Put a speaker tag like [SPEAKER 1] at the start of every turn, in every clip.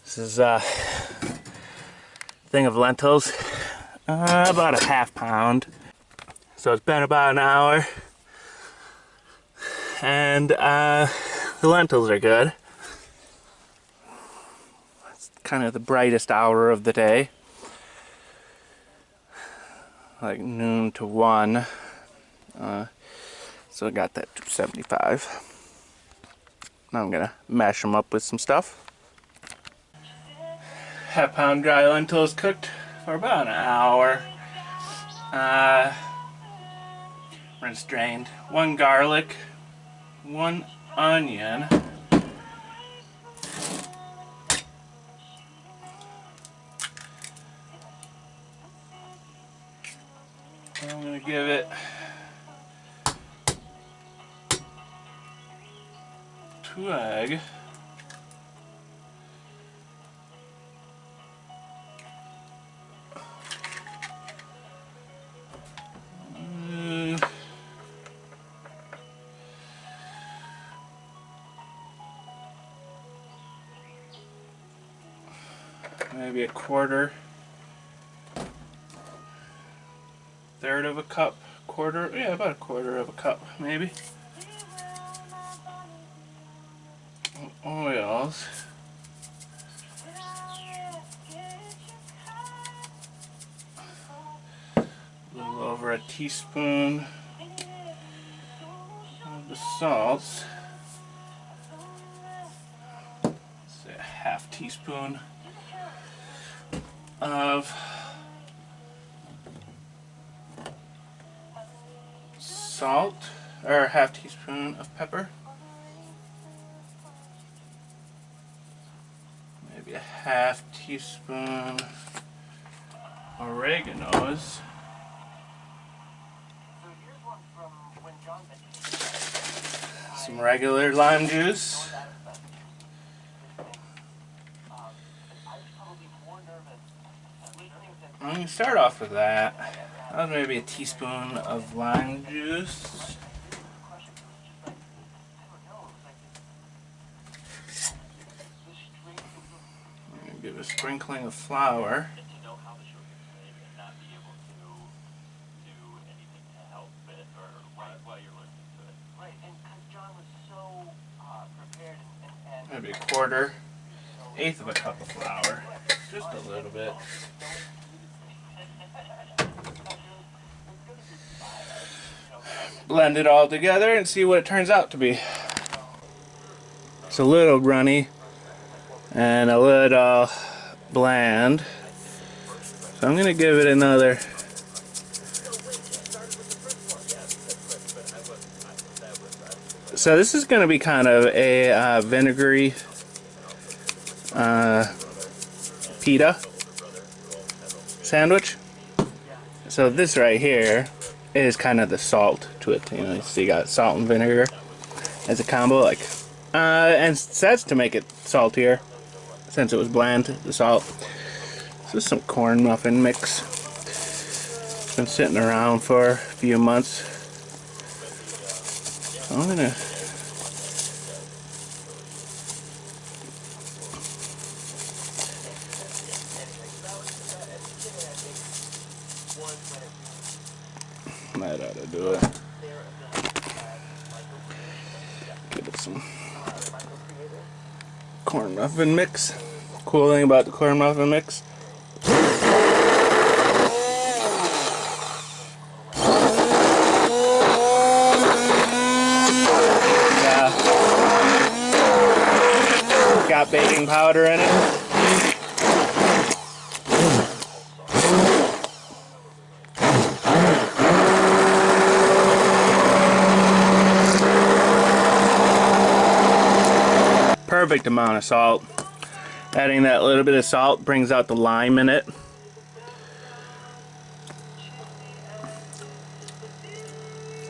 [SPEAKER 1] This is a thing of lentils, about a half pound. So it's been about an hour, and the lentils are good. It's kind of the brightest hour of the day, like noon to 1. So I got that 275. Now I'm gonna mash them up with some stuff. Half-pound dry lentils cooked for about an hour. Rinsed, drained. 1 garlic, 1 onion. I'm gonna give it 2 eggs. Maybe a quarter, third of a cup, quarter, yeah, about a quarter of a cup, maybe. Oils. A little over a teaspoon of the salts. Let's say a half teaspoon of salt, or a half teaspoon of pepper. Maybe a half teaspoon oregano's. Some regular lime juice. I'm going to start off with that. Maybe a teaspoon of lime juice. I'm going to give a sprinkling of flour. Maybe a quarter, eighth of a cup of flour. Just a little bit. Blend it all together and see what it turns out to be. It's a little runny and a little bland, so I'm going to give it another So this is going to be kind of a vinegary pita sandwich. So this right here is kind of the salt to it. You know, so you got salt and vinegar as a combo, like, and that's to make it saltier since it was bland, the salt. This is some corn muffin mix. It's been sitting around for a few months. So I'm gonna that ought to do it. Give it some corn muffin mix. Cool thing about the corn muffin mix, got baking powder in it. Perfect amount of salt. Adding that little bit of salt brings out the lime in it.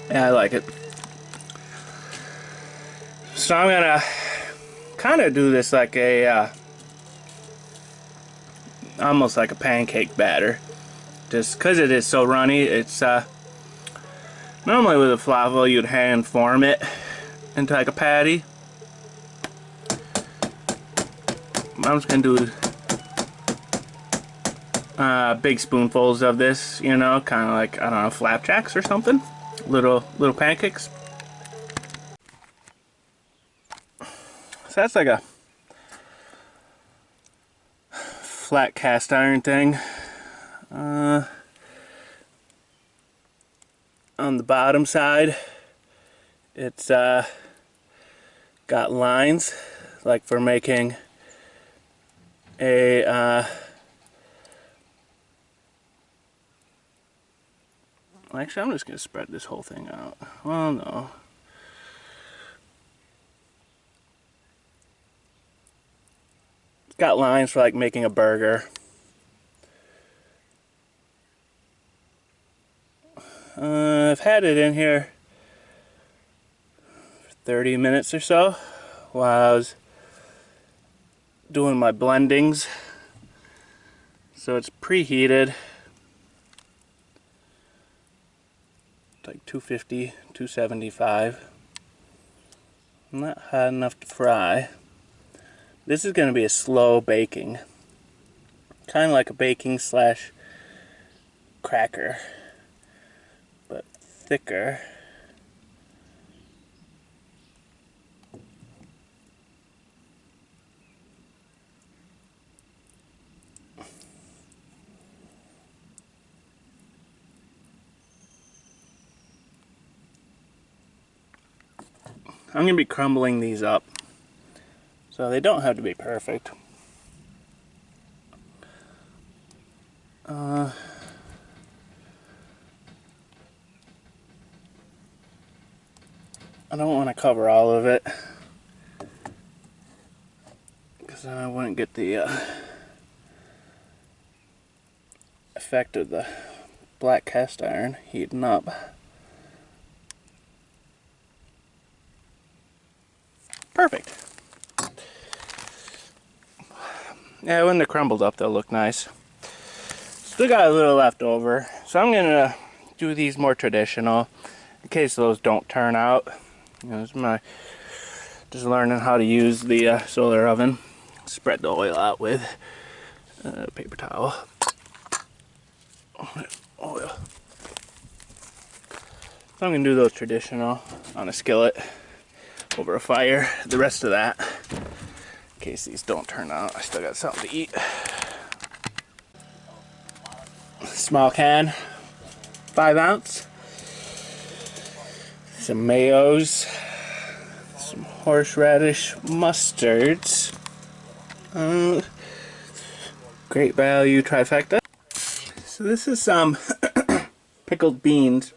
[SPEAKER 1] Yeah, I like it. So I'm gonna kind of do this like a almost like a pancake batter, just because it is so runny. It's normally with a falafel you'd hand form it into like a patty. I'm just gonna do big spoonfuls of this, you know, kind of like, I don't know, flapjacks or something. Little pancakes. So that's like a flat cast iron thing. On the bottom side, it's got lines like for making a actually, I'm just gonna spread this whole thing out. Well, no. It's got lines for like making a burger. I've had it in here for 30 minutes or so while I was doing my blendings. So it's preheated. Like 250, 275. Not hot enough to fry. This is going to be a slow baking. Kind of like a baking slash cracker, but thicker. I'm going to be crumbling these up, so they don't have to be perfect. I don't want to cover all of it, because then I wouldn't get the effect of the black cast iron heating up. Perfect. Yeah, when they're crumbled up, they'll look nice. Still got a little left over, so I'm gonna do these more traditional in case those don't turn out. You know, it's my just learning how to use the solar oven. Spread the oil out with a paper towel. Oil. So I'm gonna do those traditional on a skillet over a fire. The rest of that, in case these don't turn out, I still got something to eat. Small can, 5 ounce. Some mayos, some horseradish mustards. Great value trifecta. So this is some pickled beans.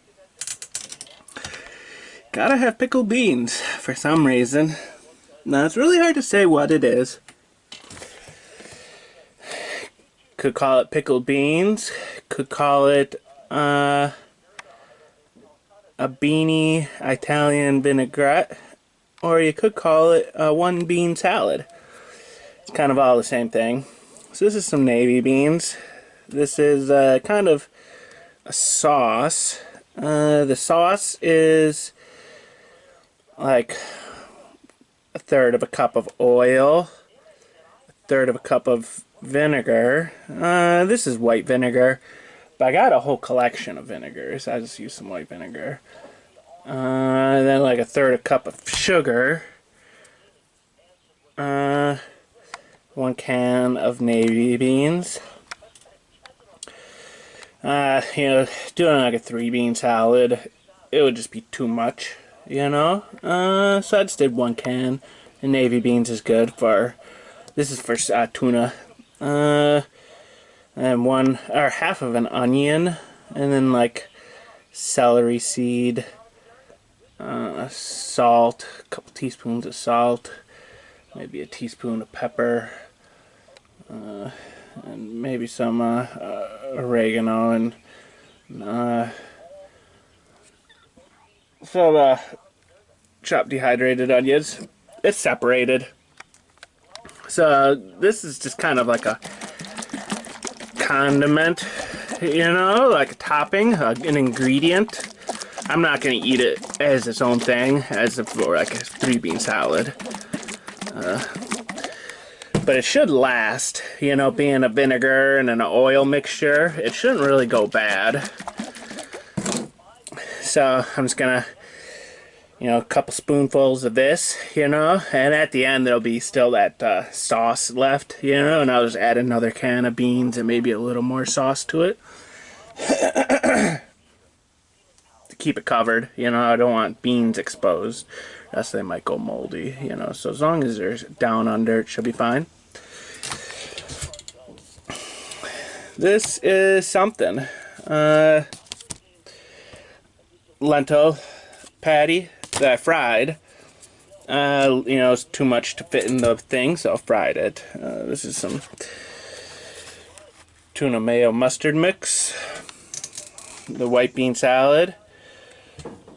[SPEAKER 1] Gotta have pickled beans for some reason. Now it's really hard to say what it is. Could call it pickled beans. Could call it a beanie Italian vinaigrette. Or you could call it a one bean salad. It's kind of all the same thing. So this is some navy beans. This is kind of a sauce. The sauce is like 1/3 of a cup of oil, 1/3 of a cup of vinegar. This is white vinegar, but I got a whole collection of vinegars. I just use some white vinegar. And then like 1/3 a cup of sugar. 1 can of navy beans. You know, doing like a 3-bean salad, it would just be too much, you know. So I just did 1 can. And navy beans is good for. This is for tuna. And one or half of an onion, and then like celery seed, salt, a couple teaspoons of salt, maybe a teaspoon of pepper, and maybe some oregano, and so chopped dehydrated onions. It's separated. So this is just kind of like a condiment, you know, like a topping, an ingredient. I'm not going to eat it as its own thing, as if it were like a 3-bean salad. but it should last. You know, being a vinegar and an oil mixture, it shouldn't really go bad. So I'm just gonna, you know, a couple spoonfuls of this, you know, and at the end there'll be still that sauce left, you know, and I'll just add another can of beans and maybe a little more sauce to it. To keep it covered, you know, I don't want beans exposed, else they might go moldy, you know, so as long as they're down under, it should be fine. This is something. Lentil patty that I fried. You know, it's too much to fit in the thing, so I fried it. This is some tuna mayo mustard mix, the white bean salad,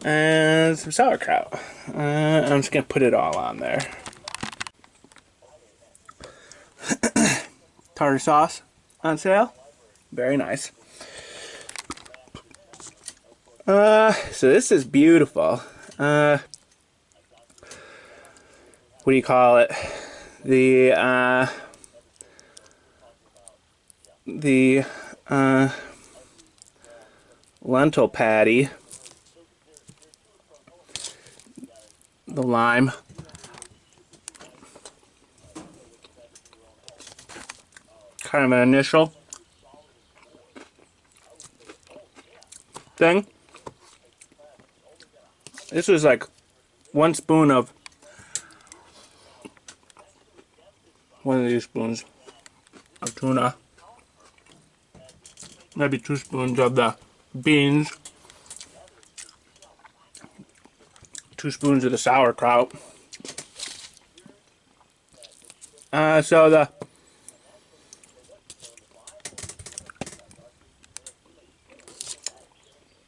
[SPEAKER 1] and some sauerkraut. I'm just gonna put it all on there. Tartar sauce on sale. Very nice. So this is beautiful. What do you call it? The lentil patty. The lime. Kind of an initial thing. This was like 1 spoon of one of these spoons of tuna. Maybe 2 spoons of the beans. 2 spoons of the sauerkraut. So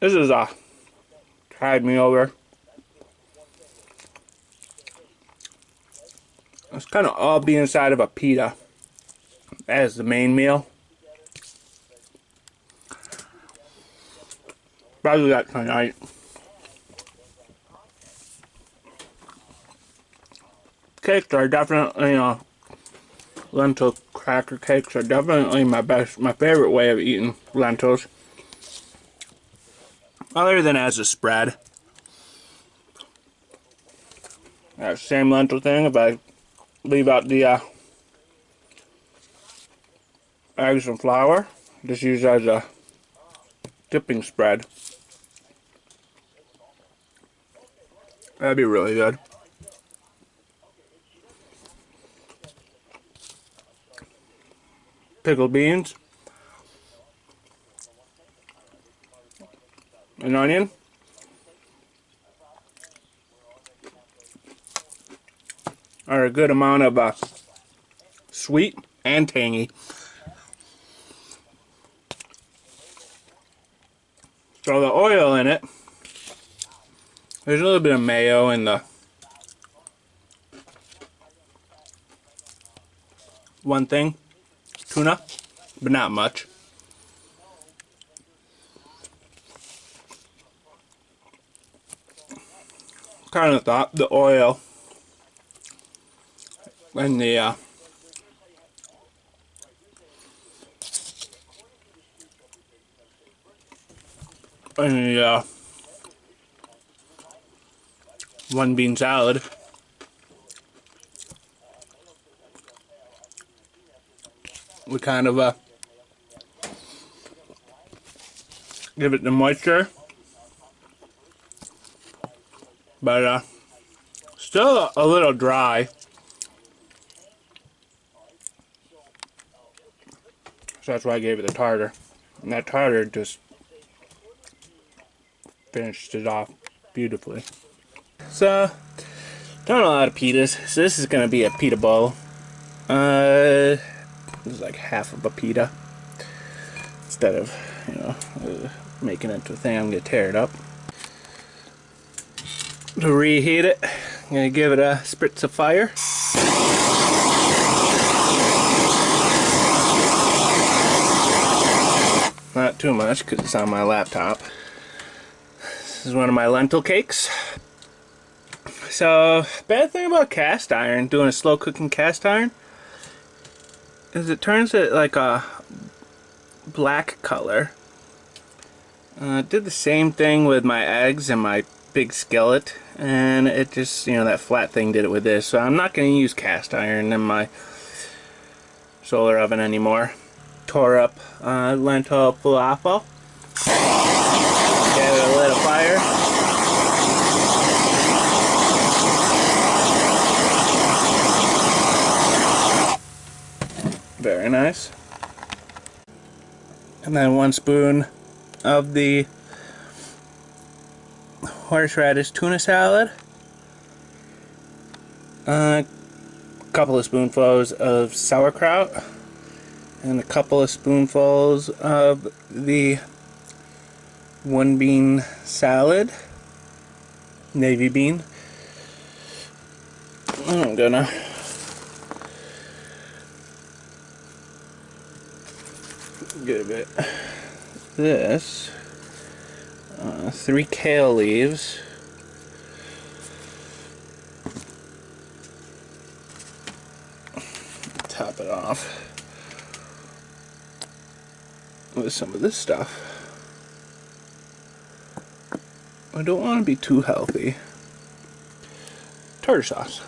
[SPEAKER 1] this is tied me over. It's kind of all be inside of a pita as the main meal. Probably that tonight. Cakes are definitely, you know, lentil cracker cakes are definitely my favorite way of eating lentils. Other than as a spread. That same lentil thing, if I leave out the eggs and flour, just use as a dipping spread. That'd be really good. Pickled beans. An onion. Are a good amount of sweet and tangy. So the oil in it, there's a little bit of mayo in the one thing, tuna, but not much. Kind of thought the oil and the one bean salad would kind of give it the moisture, but still a little dry. So that's why I gave it the tartar, and that tartar just finished it off beautifully. So, done a lot of pitas. So this is gonna be a pita bowl. This is like half of a pita. Instead of, you know, making it into a thing, I'm gonna tear it up. To reheat it, I'm gonna give it a spritz of fire. Not too much because it's on my laptop. This is one of my lentil cakes. So, bad thing about cast iron, doing a slow cooking cast iron, is it turns it like a black color. Did the same thing with my eggs and my big skillet, and it just, you know, that flat thing did it with this. So I'm not going to use cast iron in my solar oven anymore. Tore up lentil falafel. Gave it a little fire. Very nice. And then 1 spoon of the horseradish tuna salad. A couple of spoonfuls of sauerkraut. And a couple of spoonfuls of the 1 bean salad. Navy bean. I'm gonna get a bit this. 3 kale leaves. Top it off with some of this stuff. I don't want to be too healthy. Tartar sauce.